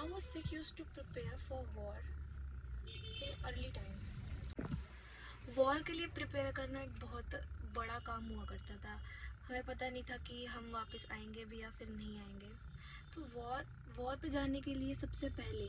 How a Sikh used to prepare for war in early time. War के लिए prepare करना एक बहुत बड़ा काम हुआ करता था। हमें पता नहीं था कि हम वापस आएंगे भी या फिर नहीं आएंगे। तो वॉर पे जाने के लिए सबसे पहले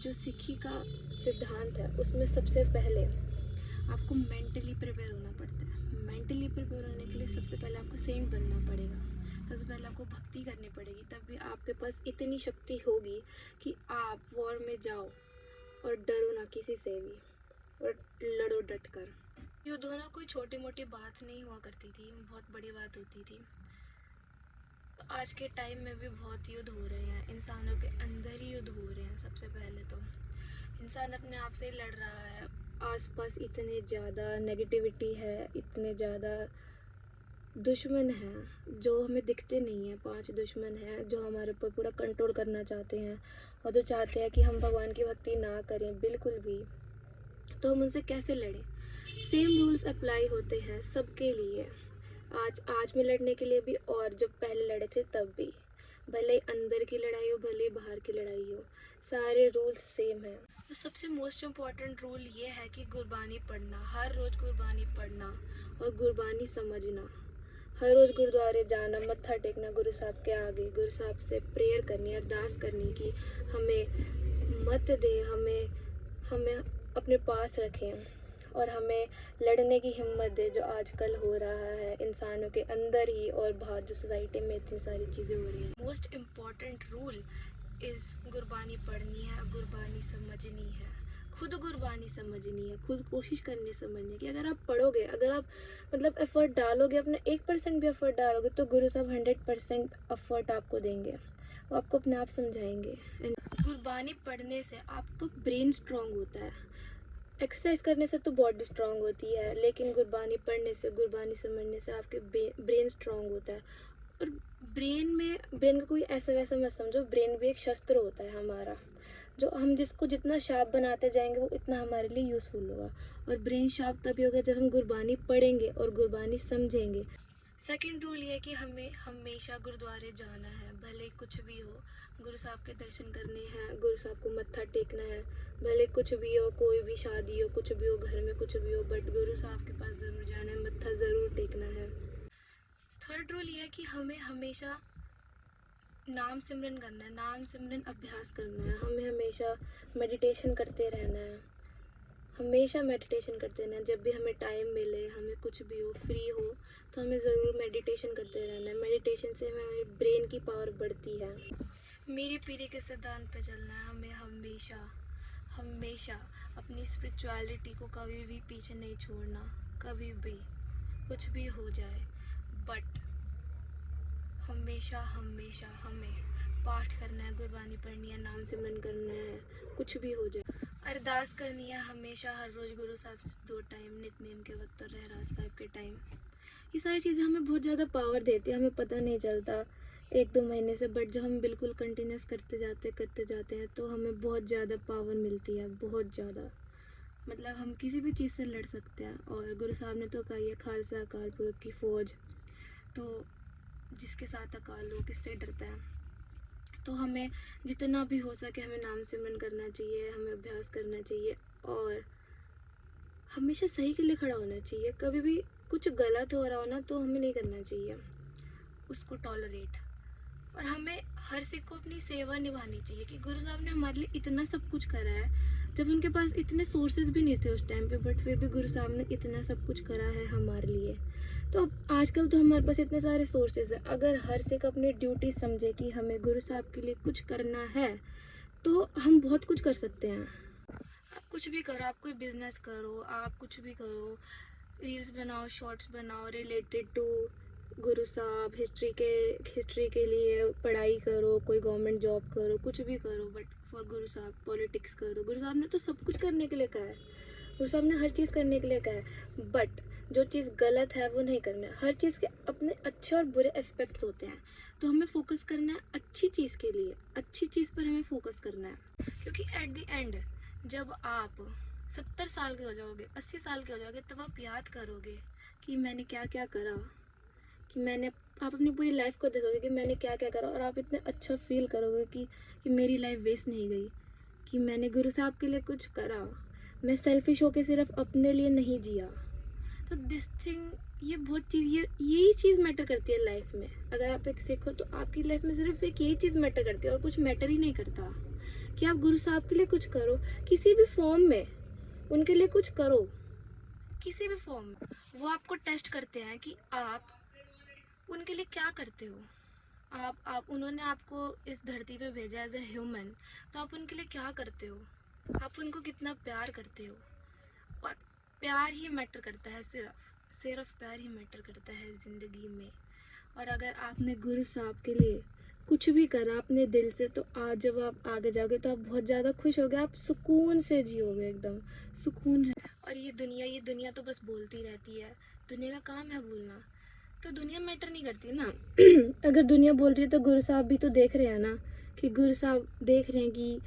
जो सिक्खी का सिद्धांत है उसमें सबसे पहले आपको मेंटली प्रिपेयर होना पड़ता है। मेंटली प्रिपेयर होने के लिए सबसे पहले आपको सेंट बनना पड़ेगा। सबसे पहले आपको भक्ति करनी पड़ेगी, तब भी आपके पास इतनी शक्ति होगी कि आप वॉर में जाओ और डरो ना किसी से भी और लड़ो डट कर। युद्ध होना कोई छोटी मोटी बात नहीं हुआ करती थी, बहुत बड़ी बात होती थी। तो आज के टाइम में भी बहुत युद्ध हो रहे हैं, इंसानों के अंदर ही युद्ध हो रहे हैं। सबसे पहले तो इंसान अपने आप से ही लड़ रहा है। आसपास इतने ज़्यादा नेगेटिविटी है, इतने ज़्यादा दुश्मन हैं जो हमें दिखते नहीं हैं। 5 दुश्मन हैं जो हमारे ऊपर पूरा कंट्रोल करना चाहते हैं और जो चाहते हैं कि हम भगवान की भक्ति ना करें बिल्कुल भी। तो हम उनसे कैसे लड़ें? सेम रूल्स अप्लाई होते हैं सबके लिए। आज में लड़ने के लिए भी और जब पहले लड़े थे तब भी, भले ही अंदर की लड़ाई हो भले ही बाहर की लड़ाई हो, सारे रूल्स सेम हैं। तो सबसे मोस्ट इम्पॉर्टेंट रूल ये है कि गुरबानी पढ़ना, हर रोज़ गुरबानी पढ़ना और गुरबानी समझना। हर रोज़ गुरुद्वारे जाना, मत्था टेकना गुरु साहब के आगे, गुरु साहब से प्रेयर करनी, अरदास करनी कि हमें मत दें, हमें अपने पास रखें और हमें लड़ने की हिम्मत दे जो आजकल हो रहा है इंसानों के अंदर ही और बाहर जो सोसाइटी में इतनी सारी चीज़ें हो रही हैं। Most important rule is Gurbani पढ़नी है, गुरबानी समझनी है, खुद गुरबानी समझनी है, खुद कोशिश करनी समझने की। अगर आप पढ़ोगे, अगर आप मतलब एफ़र्ट डालोगे, अपना 1% भी एफ़र्ट डालोगे तो गुरु साहब 100% एफ़र्ट आपको देंगे, वो आपको अपने आप समझाएंगे। गुरबानी पढ़ने से आपका ब्रेन स्ट्रांग होता है। एक्सरसाइज करने से तो बॉडी स्ट्रांग होती है, लेकिन गुरबानी पढ़ने से, गुरबानी समझने से आपके ब्रेन स्ट्रांग होता है। और ब्रेन का कोई ऐसा वैसा मत समझो, ब्रेन भी एक शस्त्र होता है हमारा, जो हम जिसको जितना शार्प बनाते जाएंगे वो इतना हमारे लिए यूज़फुल होगा। और ब्रेन शार्प तभी होगा जब हम गुरबानी पढ़ेंगे और गुरबानी समझेंगे। सेकंड रूल ये है कि हमें हमेशा गुरुद्वारे जाना है, भले कुछ भी हो। गुरु साहब के दर्शन करने हैं, गुरु साहब को मत्था टेकना है, भले कुछ भी हो, कोई भी शादी हो, कुछ भी हो, घर में कुछ भी हो, बट गुरु साहब के पास ज़रूर जाना है, मत्था ज़रूर टेकना है। थर्ड रूल ये है कि हमें हमेशा नाम सिमरन करना है, नाम सिमरन अभ्यास करना है। हमें हमेशा मेडिटेशन करते रहना है, हमेशा मेडिटेशन करते रहना है। जब भी हमें टाइम मिले, हमें कुछ भी हो, फ्री हो, तो हमें ज़रूर मेडिटेशन करते रहना है। मेडिटेशन से हमारे ब्रेन की पावर बढ़ती है। मेरी पीढ़ी के सिद्धांत पे चलना है। हमें हमेशा हमेशा अपनी स्पिरिचुअलिटी को कभी भी पीछे नहीं छोड़ना, कभी भी कुछ भी हो जाए। बट हमेशा हमेशा हमें पाठ करना है, गुरबानी पढ़नी है, नाम सिमरन करना है, कुछ भी हो जाए। अरदास करनी है हमेशा, हर रोज़ गुरु साहब से 2 टाइम नित्यनेम के वक्त और रहरास साहब के टाइम। ये सारी चीज़ें हमें बहुत ज़्यादा पावर देती है, हमें पता नहीं चलता 1-2 महीने से, बट जब हम बिल्कुल कंटिन्यूस करते जाते हैं तो हमें बहुत ज़्यादा पावर मिलती है, बहुत ज़्यादा। मतलब हम किसी भी चीज़ से लड़ सकते हैं। और गुरु साहब ने तो कही है, खालसा अकाल पुरख की फ़ौज। तो जिसके साथ अकाल हो किससे डरता है। तो हमें जितना भी हो सके हमें नाम सिमरन करना चाहिए, हमें अभ्यास करना चाहिए और हमेशा सही के लिए खड़ा होना चाहिए। कभी भी कुछ गलत हो रहा हो ना तो हमें नहीं करना चाहिए उसको टॉलरेट। और हमें हर सिख को अपनी सेवा निभानी चाहिए कि गुरु साहब ने हमारे लिए इतना सब कुछ करा है, जब उनके पास इतने सोर्सेज भी नहीं थे उस टाइम पे, बट फिर भी गुरु साहब ने इतना सब कुछ करा है हमारे लिए। तो अब आजकल तो हमारे पास इतने सारे सोर्सेज है, अगर हर सिख अपनी ड्यूटी समझे कि हमें गुरु साहब के लिए कुछ करना है तो हम बहुत कुछ कर सकते हैं। आप कुछ भी करो, आप कोई बिजनेस करो, आप कुछ भी करो, रील्स बनाओ, शॉर्ट्स बनाओ रिलेटेड टू गुरु साहब, हिस्ट्री के लिए पढ़ाई करो, कोई गवर्नमेंट जॉब करो, कुछ भी करो, बट फॉर गुरु साहब। पॉलिटिक्स करो, गुरु साहब ने तो सब कुछ करने के लिए कहा है, गुरु साहब ने हर चीज़ करने के लिए कहा है, बट जो चीज़ गलत है वो नहीं करना है। हर चीज़ के अपने अच्छे और बुरे एस्पेक्ट्स होते हैं, तो हमें फोकस करना है अच्छी चीज़ के लिए, अच्छी चीज़ पर हमें फोकस करना है। क्योंकि एट द एंड जब आप 70 साल के हो जाओगे, 80 साल के हो जाओगे, तब आप याद करोगे कि मैंने क्या क्या करा, कि मैंने आप अपनी पूरी लाइफ को देखोगे कि मैंने क्या क्या करा, और आप इतने अच्छा फील करोगे कि मेरी लाइफ वेस्ट नहीं गई, कि मैंने गुरु साहब के लिए कुछ करा, मैं सेल्फिश होके सिर्फ अपने लिए नहीं जिया। तो दिस थिंग, ये बहुत चीज़, ये यही चीज़ मैटर करती है लाइफ में। अगर आप एक सिख हो तो आपकी लाइफ में सिर्फ एक यही चीज़ मैटर करती है, और कुछ मैटर ही नहीं करता। कि आप गुरु साहब के लिए कुछ करो, किसी भी फॉर्म में उनके लिए कुछ करो, किसी भी फॉर्म में। वो आपको टेस्ट करते हैं कि आप उनके लिए क्या करते हो। आप उन्होंने आपको इस धरती पे भेजा एज ए ह्यूमन, तो आप उनके लिए क्या करते हो, आप उनको कितना प्यार करते हो। और प्यार ही मैटर करता है, सिर्फ प्यार ही मैटर करता है ज़िंदगी में। और अगर आपने गुरु साहब के लिए कुछ भी करा अपने दिल से, तो आज जब आप आगे जाओगे तो आप बहुत ज़्यादा खुश होगे, आप सुकून से जियोगे, एकदम सुकून है। और ये दुनिया तो बस बोलती रहती है, दुनिया का काम है बोलना, तो दुनिया मैटर नहीं करती ना। अगर दुनिया बोल रही है तो गुरु साहब भी तो देख रहे हैं ना, कि गुरु साहब देख रहे हैं कि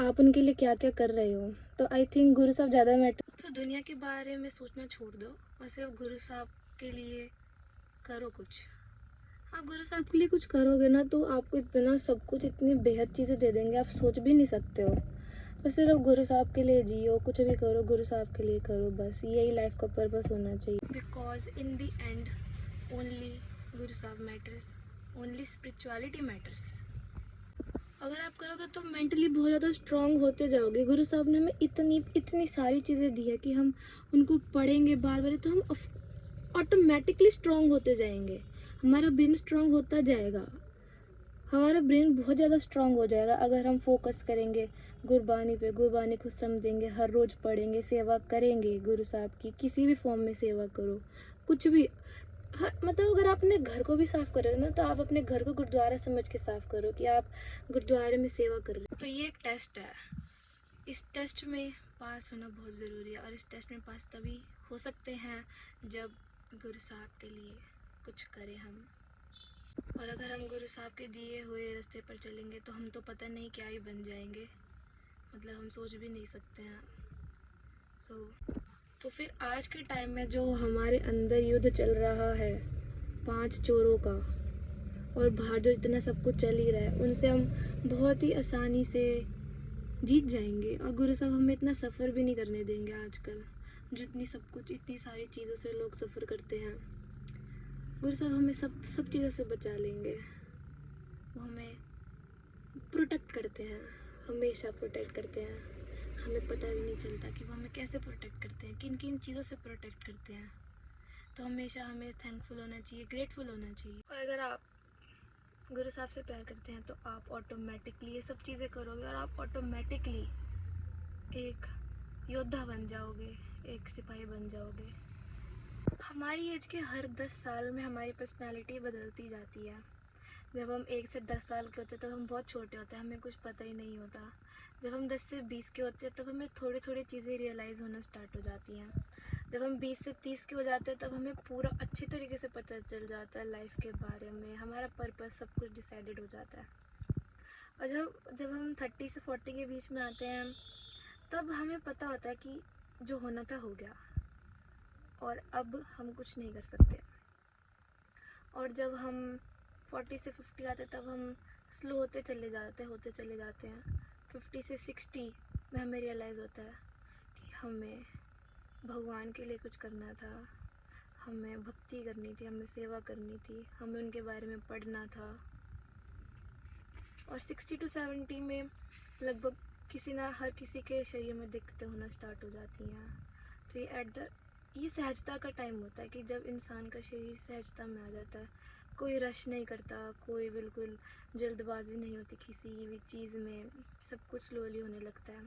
आप उनके लिए क्या क्या कर रहे हो। तो आई थिंक गुरु साहब ज़्यादा मैटर। तो दुनिया के बारे में सोचना छोड़ दो और सिर्फ गुरु साहब के लिए करो कुछ। हाँ, गुरु साहब के लिए कुछ करोगे ना तो आपको इतना सब कुछ, इतनी बेहद चीज़ें दे देंगे, आप सोच भी नहीं सकते हो। तो सिर्फ गुरु साहब के लिए जियो, कुछ भी करो गुरु साहब के लिए करो, बस यही लाइफ का पर्पस होना चाहिए। Because in the end only गुरु साहब मैटर्स, ओनली स्पिरिचुअलिटी मैटर्स। अगर आप करोगे तो मेंटली बहुत ज़्यादा स्ट्रांग होते जाओगे। गुरु साहब ने हमें इतनी सारी चीज़ें दी है कि हम उनको पढ़ेंगे बार बार तो हम ऑटोमेटिकली स्ट्रांग होते जाएंगे। हमारा ब्रेन स्ट्रांग होता जाएगा, हमारा ब्रेन बहुत ज़्यादा स्ट्रांग हो जाएगा अगर हम फोकस करेंगे गुरबानी पे, गुरबानी को समझेंगे, हर रोज़ पढ़ेंगे, सेवा करेंगे गुरु साहब की, किसी भी फॉर्म में सेवा करो, कुछ भी। मतलब अगर आप अपने घर को भी साफ़ कर रहे हो ना, तो आप अपने घर को गुरुद्वारा समझ के साफ़ करो कि आप गुरुद्वारे में सेवा कर रहे हो। तो ये एक टेस्ट है, इस टेस्ट में पास होना बहुत ज़रूरी है, और इस टेस्ट में पास तभी हो सकते हैं जब गुरु साहब के लिए कुछ करें हम। और अगर हम गुरु साहब के दिए हुए रास्ते पर चलेंगे तो हम तो पता नहीं क्या ही बन जाएंगे, मतलब हम सोच भी नहीं सकते हैं। तो फिर आज के टाइम में जो हमारे अंदर युद्ध चल रहा है 5 चोरों का, और बाहर जो इतना सब कुछ चल ही रहा है, उनसे हम बहुत ही आसानी से जीत जाएंगे। और गुरु साहब हमें इतना सफ़र भी नहीं करने देंगे आजकल, जो इतनी सारी चीज़ों से लोग सफ़र करते हैं। गुरु साहब हमें सब चीज़ों से बचा लेंगे, वो हमें प्रोटेक्ट करते हैं, हमेशा प्रोटेक्ट करते हैं। हमें पता भी नहीं चलता कि वो हमें कैसे प्रोटेक्ट करते हैं, किन किन चीज़ों से प्रोटेक्ट करते हैं। तो हमेशा हमें थैंकफुल होना चाहिए, ग्रेटफुल होना चाहिए। और अगर आप गुरु साहब से प्यार करते हैं तो आप ऑटोमेटिकली ये सब चीज़ें करोगे, और आप ऑटोमेटिकली एक योद्धा बन जाओगे, एक सिपाही बन जाओगे। हमारी एज के हर 10 साल में हमारी पर्सनालिटी बदलती जाती है। जब हम 1 से 10 साल के होते हैं तब हम बहुत छोटे होते हैं, हमें कुछ पता ही नहीं होता। जब हम 10 से 20 के होते हैं तब हमें थोड़ी थोड़ी चीज़ें रियलाइज़ होना स्टार्ट हो जाती हैं। जब हम 20 से 30 के हो जाते हैं तब हमें पूरा अच्छी तरीके से पता चल जाता है लाइफ के बारे में, हमारा पर्पस सब कुछ डिसाइडेड हो जाता है। और जब हम 30 से 40 के बीच में आते हैं तब हमें पता होता है कि जो होना था हो गया, और अब हम कुछ नहीं कर सकते। और जब हम 40 से 50 आते तब हम स्लो होते चले जाते हैं। 50 से 60 में हमें रियलाइज़ होता है कि हमें भगवान के लिए कुछ करना था, हमें भक्ति करनी थी, हमें सेवा करनी थी, हमें उनके बारे में पढ़ना था। और 60 to 70 में लगभग हर किसी के शरीर में दिक्कतें होना स्टार्ट हो जाती हैं। तो ये सहजता का टाइम होता है कि जब इंसान का शरीर सहजता में आ जाता है, कोई रश नहीं करता, कोई बिल्कुल जल्दबाजी नहीं होती किसी भी चीज़ में, सब कुछ स्लोली होने लगता है।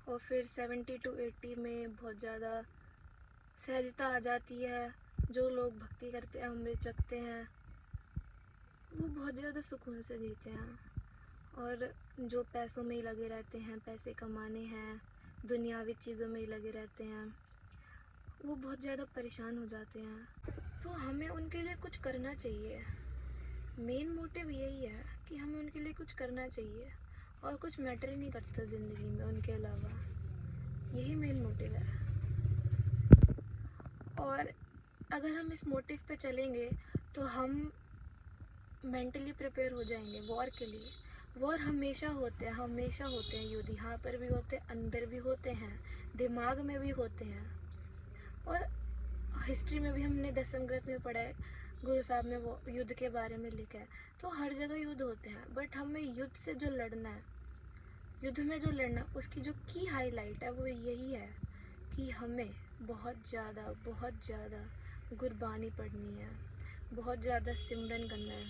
और फिर 70 to 80 में बहुत ज़्यादा सहजता आ जाती है। जो लोग भक्ति करते हैं, अमृत चखते हैं, वो बहुत ज़्यादा सुकून से जीते हैं। और जो पैसों में ही लगे रहते हैं, पैसे कमाने हैं, दुनियावी चीज़ों में ही लगे रहते हैं, वो बहुत ज़्यादा परेशान हो जाते हैं। तो हमें उनके लिए कुछ करना चाहिए। मेन मोटिव यही है कि हमें उनके लिए कुछ करना चाहिए, और कुछ मैटर ही नहीं करता ज़िंदगी में उनके अलावा, यही मेन मोटिव है। और अगर हम इस मोटिव पे चलेंगे तो हम मेंटली प्रिपेयर हो जाएंगे वॉर के लिए। वॉर हमेशा होते हैं युद्ध, यहाँ पर भी होते हैं, अंदर भी होते हैं, दिमाग में भी होते हैं। और हिस्ट्री में भी हमने 10वीं ग्रंथ में पढ़ा है, गुरु साहब ने वो युद्ध के बारे में लिखा है। तो हर जगह युद्ध होते हैं, बट हमें युद्ध से जो लड़ना है, युद्ध में जो लड़ना, उसकी जो की हाईलाइट है वो यही है कि हमें बहुत ज़्यादा गुरबानी पढ़नी है, बहुत ज़्यादा सिमरन करना है,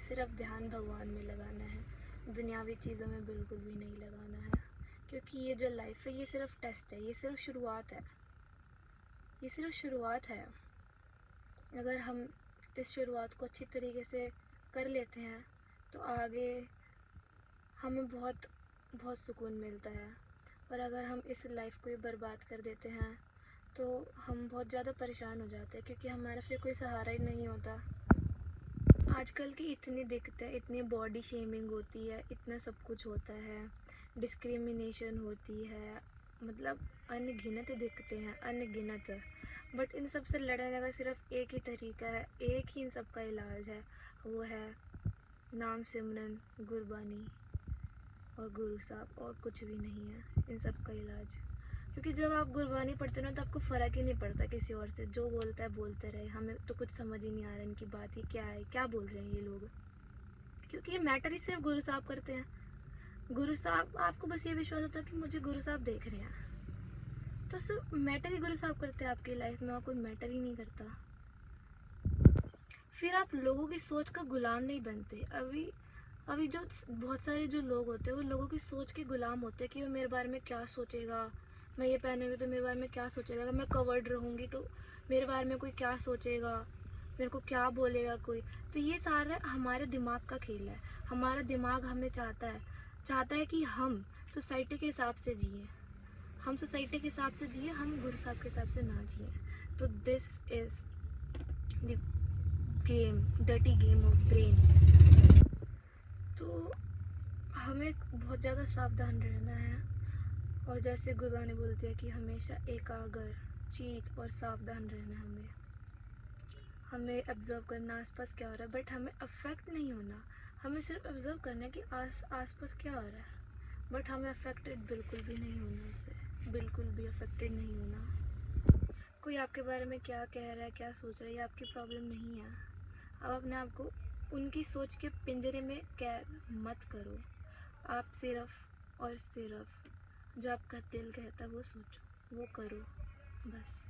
सिर्फ ध्यान भगवान में लगाना है, दुनियावी चीज़ों में बिल्कुल भी नहीं लगाना है। क्योंकि ये जो लाइफ है ये सिर्फ टेस्ट है, ये सिर्फ शुरुआत है, ये सिर्फ शुरुआत है। अगर हम इस शुरुआत को अच्छी तरीके से कर लेते हैं तो आगे हमें बहुत बहुत सुकून मिलता है। और अगर हम इस लाइफ को ही बर्बाद कर देते हैं तो हम बहुत ज़्यादा परेशान हो जाते हैं, क्योंकि हमारा फिर कोई सहारा ही नहीं होता। आजकल की इतनी दिक्कतें, इतनी बॉडी शेमिंग होती है, इतना सब कुछ होता है, डिस्क्रिमिनेशन होती है, मतलब अनगिनत दिक्कतें हैं, अनगिनत। बट इन सब से लड़ने का सिर्फ एक ही तरीका है, एक ही इन सब का इलाज है, वो है नाम सिमरन, गुरबानी और गुरु साहब, और कुछ भी नहीं है इन सब का इलाज। क्योंकि जब आप गुरबानी पढ़ते हो ना तो आपको फ़र्क ही नहीं पड़ता किसी और से, जो बोलता है बोलते रहे, हमें तो कुछ समझ ही नहीं आ रहा इनकी बात, ही क्या है, क्या बोल रहे हैं ये लोग। क्योंकि ये मैटर ही सिर्फ गुरु साहब करते हैं। गुरु साहब, आपको बस ये विश्वास होता है कि मुझे गुरु साहब देख रहे हैं, तो सिर्फ मैटर ही गुरु साहब करते हैं आपकी लाइफ में, और कोई मैटर ही नहीं करता। फिर आप लोगों की सोच का गुलाम नहीं बनते। अभी जो बहुत सारे जो लोग होते हैं वो लोगों की सोच के गुलाम होते हैं कि वो मेरे बारे में क्या सोचेगा, मैं ये पहनूंगी तो मेरे बारे में क्या सोचेगा, अगर मैं कवर्ड रहूँगी तो मेरे बारे में कोई क्या सोचेगा, मेरे को क्या बोलेगा कोई। तो ये सारा हमारे दिमाग का खेल है। हमारा दिमाग हमें चाहता है कि हम सोसाइटी के हिसाब से जिए, हम सोसाइटी के हिसाब से जिए, हम गुरु साहब के हिसाब से ना जिए। तो this is the game, dirty game of brain. तो हमें बहुत ज़्यादा सावधान रहना है। और जैसे गुरबानी बोलती है कि हमेशा एकाग्र, चित और सावधान रहना है। हमें ऑब्जर्व करना आसपास क्या हो रहा है, बट हमें अफेक्ट नहीं होना। हमें सिर्फ ऑब्जर्व करना है कि आसपास क्या हो रहा है, बट हमें अफेक्टेड बिल्कुल भी नहीं होना उससे, बिल्कुल भी अफेक्टेड नहीं होना। कोई आपके बारे में क्या कह रहा है, क्या सोच रहा है, ये आपकी प्रॉब्लम नहीं है। अब अपने आप को उनकी सोच के पिंजरे में कैद मत करो। आप सिर्फ और सिर्फ जो आपका दिल कहता है वो सोचो, वो करो, बस।